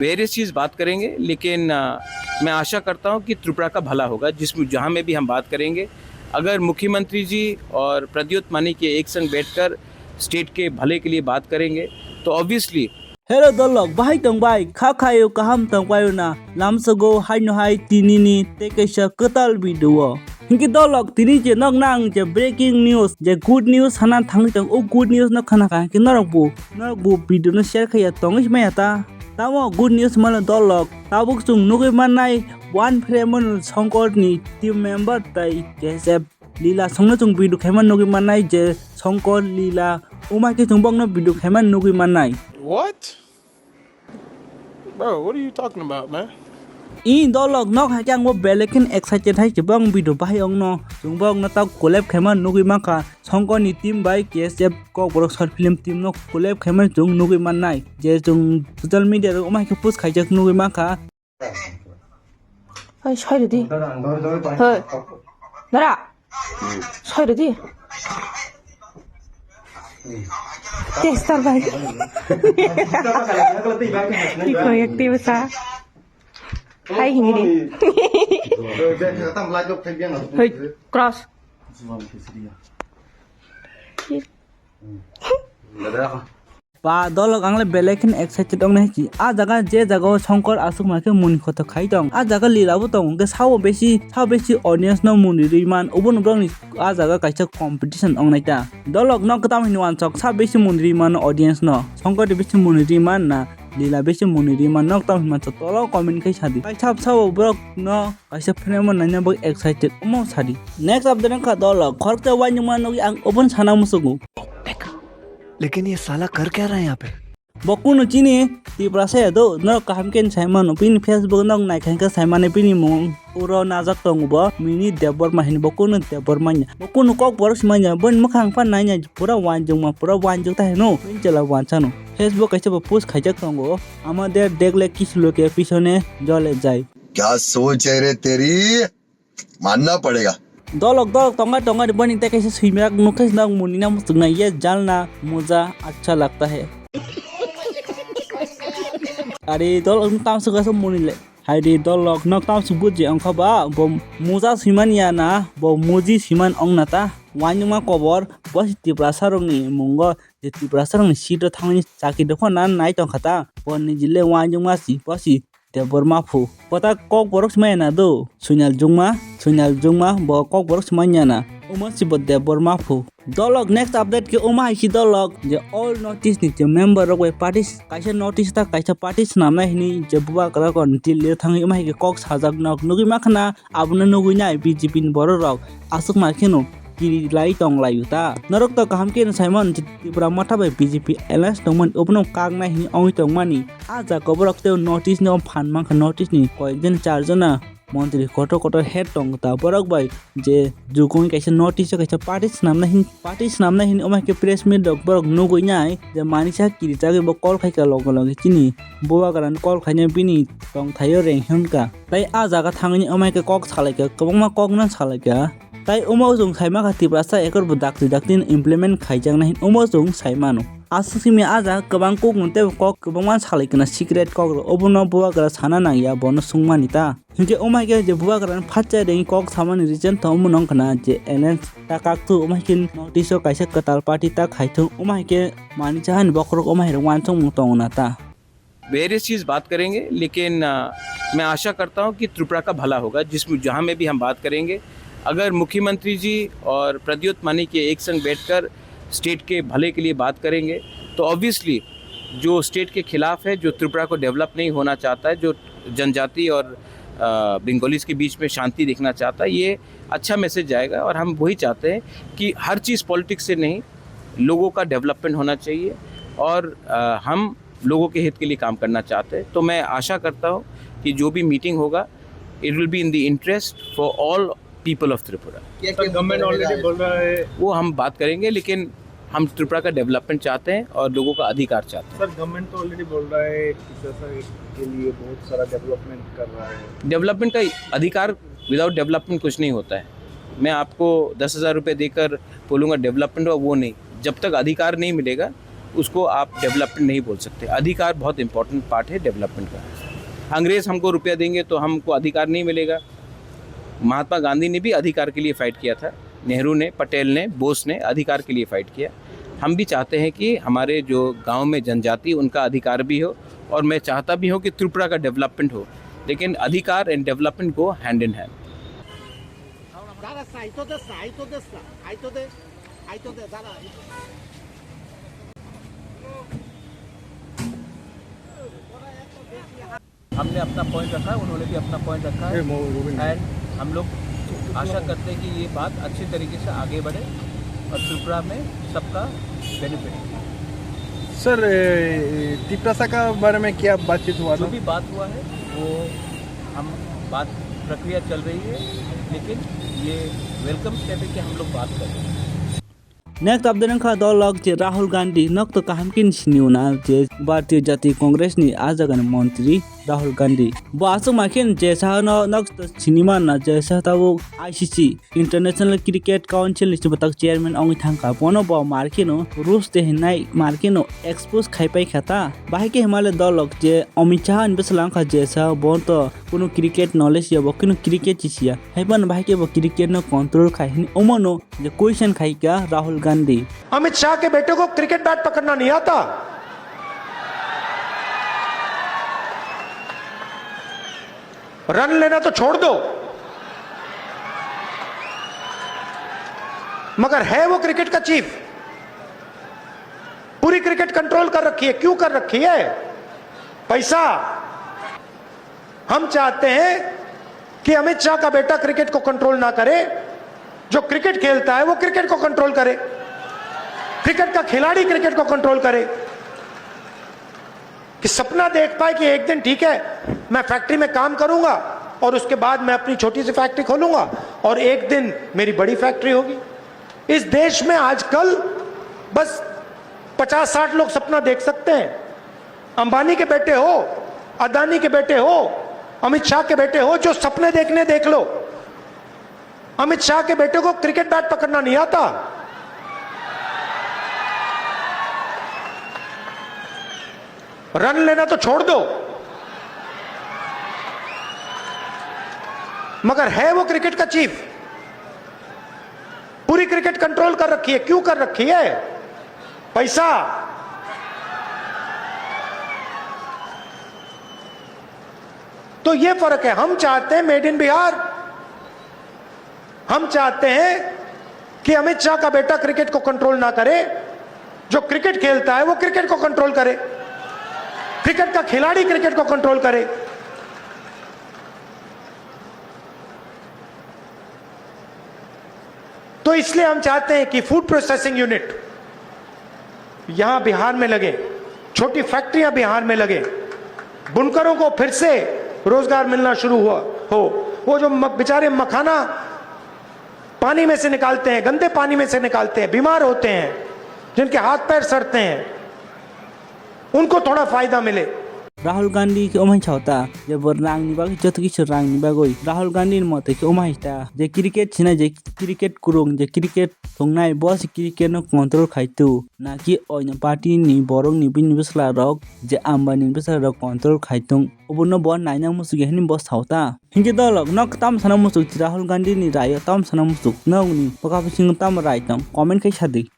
Various चीज़ बात करेंगे, लेकिन मैं आशा करता हूँ कि त्रिपुरा का भला होगा। जिसमें जहाँ में भी हम बात करेंगे, अगर मुख्यमंत्री जी और प्रद्योत मानी के एक संग बैठकर स्टेट के भले के लिए बात करेंगे तो obviously Hello dolog bahai tongbai khakayo kaham tongbayo na lamsago haino hai tinini tekesha ketal video. Hingi dolog tini je nok nang je breaking news je good news hanan thang tong o good news no khana ka ki norok bu video no share khaya tong is maya ta. Tamo good news mala dolog tabuk sung nugi manai one frame shankar ni team member tai jesep lila songna chung video khaiman nugi manai je shankar lila uma ki chung bong no video khaiman nugi manai. What? Bro, what are you talking about, man? In dolog nok ha chang wo belekin excited hai chibang video bai ong no jungbong na ta collab khaiman nugi maka songko ni team bai KSF kokborok short film team no collab khaiman jung nugi manai je jung social media ro omai ke post khaijak nugi maka Hey, sorry di. Hey, Nara. Sorry di. Testar bai. Iko active sa. Hai hingi di. Hey, cross. Pa dolog angle belekin excited ong nahi a jaga je jaga shankar asuk ma ke muni khoto khai dong a jaga lila bu tong ke sao besi audience no muni riman ubun brong ni a jaga kaisa competition ong nai ta dolog no katam hinwan chok sa besi muni riman audience no shankar de besi muni riman na lila besi muni riman nok tam hinman chok tolo comment kai sadi kai chap sao brok no kaisa frame na nya bok excited omo sadi next update ka dolog khorta wani man no ang ubun sana musugu लेकिन ये साला कर क्या रहा है यहाँ पे Bokuno chini Tiprasa Accord no kahamken Simon pin Facebook nong nai khan ka Simon pini mong uro najak tong bo mini debor mahin bokuno debor manya bokuno kokborok manya bon makhang fan nai nya pura wanjung ta no pin chala wanchano Facebook kaise post khaijak tongo amader dekle kislo ke पिछने जले जाए क्या सोच है रे तेरी मानना पड़ेगा dolog tonga बनी ते कैसे सुइमराक नुकस नग मुनिना मुसुगना ये जालना मुझा अच्छा लगता है अरे dolog tam suga so munile haidi dolog nok tam su buji angkha ba bo muza siman ya na bo muji siman ong nata wanyuma kobor bos Tiprasa rongni mungo je Tiprasa rongni sito thangni chaki dokho nan nai tong khata bonni jile wanyuma si bosi debor mafu pota kokborok smayana do sunyal jungma bo kokborok smanya na uma si bo debor mafu dolog next update ke uma hi dolog je all notice ni je member rok we parties kaisa notice ta kaisa parties namna hini je Bubagra kon til thangi uma hi ke kok sajak nok nugi makhana abuna nugi nai BJP ni boro rok asuk makheno kiri lai tong layu ta narok to kaham ke Simon Tripura matha bai BJP alliance tongman upno kang na hi ong tongmani aja koborok te notice no phan mang notice ni koikjen charjona মন্ত্রী কত head টং তা বরক by যে জুকুই কাইছে notice কাইছে parties নামনা হিন ওমাকে press meet doc বরক নুগই নাই যে Manisa কিরিটাগে ব call খাইকা লগে চিনি Bubagra কল খাইনে বিনি টং থাইও रेंहनका তাই আ জায়গা থাংনি ওমাকে কক সালাইকা কবংমা কক না সালাইকা তাই ওমজং Saima Tiprasa Accord bu daktin implement khaijang na hin omojong saimano asimi aja kabang kok nte kok kabangman salaikna secret kok obono Bubagra sana nang ya bono sungmani ta hinge omage je Bubagra phacha reng kok samani region tomunong kana je alliance ta kaktu omakin notice kaisa katal party ta khaithung omage mani chahan bokrok omai rwanchong mutong ta various चीज़ बात करेंगे, लेकिन मैं आशा करता हूँ कि त्रिपुरा का भला होगा। जिसमें जहाँ में भी हम बात करेंगे, अगर मुख्यमंत्री जी और प्रद्योत मानी के एक संग बैठकर स्टेट के भले के लिए बात करेंगे तो ऑब्वियसली जो स्टेट के खिलाफ है, जो त्रिपुरा को डेवलप नहीं होना चाहता है, जो जनजाति और बंगालीज के बीच में शांति देखना चाहता है, ये अच्छा मैसेज जाएगा। और हम वही चाहते हैं कि हर चीज़ पॉलिटिक्स से नहीं, लोगों का डेवलपमेंट होना चाहिए और हम लोगों के हित के लिए काम करना चाहते हैं। तो मैं आशा करता हूँ कि जो भी मीटिंग होगा it will be in the interest for all people of Tripura. Government already बोल रहा है, वो हम बात करेंगे, लेकिन हम त्रिपुरा का डेवलपमेंट चाहते हैं और लोगों का अधिकार चाहते हैं। सर गवर्नमेंट तो ऑलरेडी बोल रहा है के लिए बहुत सारा डेवलपमेंट कर रहा है। डेवलपमेंट का अधिकार, विदाउट डेवलपमेंट कुछ नहीं होता है। मैं आपको 10,000 रुपये देकर बोलूँगा डेवलपमेंट हुआ, वो नहीं। जब तक अधिकार नहीं मिलेगा उसको आप डेवलपमेंट नहीं बोल सकते। अधिकार बहुत इंपॉर्टेंट पार्ट है डेवलपमेंट का। अंग्रेज़ हमको रुपया देंगे तो हमको अधिकार नहीं मिलेगा। महात्मा गांधी ने भी अधिकार के लिए फ़ाइट किया था, नेहरू ने, पटेल ने, बोस ने अधिकार के लिए फ़ाइट किया। हम भी चाहते हैं कि हमारे जो गांव में जनजाति उनका अधिकार भी हो, और मैं चाहता भी हूं कि त्रिपुरा का डेवलपमेंट हो, लेकिन अधिकार and development go hand in hand. हमने अपना पॉइंट रखा है, उन्होंने भी अपना पॉइंट रखा है, एंड हम लोग आशा करते हैं कि ये बात अच्छी तरीके से आगे बढ़े और त्रिपुरा में सबका बेनिफिट। सर तिप्रासा का बारे में क्या बातचीत हुआ जो था? भी बात हुआ है वो हम बात प्रक्रिया चल रही है, लेकिन ये वेलकम स्टेप है कि हम लोग बात कर रहे हैं। नेक्स्ट अपडेट खा दलक जे राहुल गांधी नक तो काहमकिन सिनिउना जे भारतीय जातीय कांग्रेस नि आजगन मंत्री राहुल गांधी बासु माखिन जे साहन नक तो सिनिमा न जे सातावो आईसीसी इंटरनेशनल क्रिकेट काउंसिल नि बतक चेयरमैन अंग थांका पनो ब मार्किनो रूस ते हिनाई मार्किनो एक्सपोज खाइपाई खाता बाहिके हिमालय दलक जे अमित शाह नि बसलांखा जे सा बन्त कुनो क्रिकेट नॉलेज या बकिनो क्रिकेट चिसिया हैबन बाहिके ब क्रिकेट न कंट्रोल खाइनि ओमनो जे क्वेश्चन खाइका राहुल गांधी अमित शाह के बेटे को क्रिकेट बैट पकड़ना नहीं आता। रन लेना तो छोड़ दो, मगर है वो क्रिकेट का चीफ। पूरी क्रिकेट कंट्रोल कर रखी है। क्यों कर रखी है? पैसा। हम चाहते हैं कि अमित शाह का बेटा क्रिकेट को कंट्रोल ना करे, जो क्रिकेट खेलता है वो क्रिकेट को कंट्रोल करे, क्रिकेट का खिलाड़ी क्रिकेट को कंट्रोल करे, कि सपना देख पाए कि एक दिन ठीक है मैं फैक्ट्री में काम करूंगा और उसके बाद मैं अपनी छोटी सी फैक्ट्री खोलूंगा और एक दिन मेरी बड़ी फैक्ट्री होगी। इस देश में आजकल बस 50-60 लोग सपना देख सकते हैं। अंबानी के बेटे हो, अदानी के बेटे हो, अमित शाह के बेटे हो, जो सपने देखने देख लो। अमित शाह के बेटे को क्रिकेट बैट पकड़ना नहीं आता। रन लेना तो छोड़ दो, मगर है वो क्रिकेट का चीफ। पूरी क्रिकेट कंट्रोल कर रखी है। क्यों कर रखी है? पैसा। तो ये फर्क है। हम चाहते हैं मेड इन बिहार। हम चाहते हैं कि अमित शाह का बेटा क्रिकेट को कंट्रोल ना करे, जो क्रिकेट खेलता है वो क्रिकेट को कंट्रोल करे, क्रिकेट का खिलाड़ी क्रिकेट को कंट्रोल करे। तो इसलिए हम चाहते हैं कि फूड प्रोसेसिंग यूनिट यहां बिहार में लगे, छोटी फैक्ट्रियां बिहार में लगे, बुनकरों को फिर से रोजगार मिलना शुरू हो। वो जो बेचारे मखाना पानी में से निकालते हैं, गंदे पानी में से निकालते हैं, बीमार होते हैं, जिनके हाथ पैर सड़ते हैं, उनको थोड़ा फायदा मिले। राहुल गांधी के ओमाइ छौता जब रांग निबाग जत किछ रांग निबागoi राहुल गांधी मते के ओमाइता जे क्रिकेट छिना जे क्रिकेट कुरों जे क्रिकेट थंगनाय बस क्रिकेट न कंट्रोल खाइतु ना कि ओइन पार्टी नि बरं नि बिन बसला रक जे आम्बानि बसला रक कंट्रोल खाइतुं ओबनो बन नाइना मुसुगे हनि बस छौता हिंगे दलक नक ताम सना मुसुक राहुल गांधी नि राय ताम सना मुसुक नउनि पका सिंग ताम रायतं कमेंट कै सादि।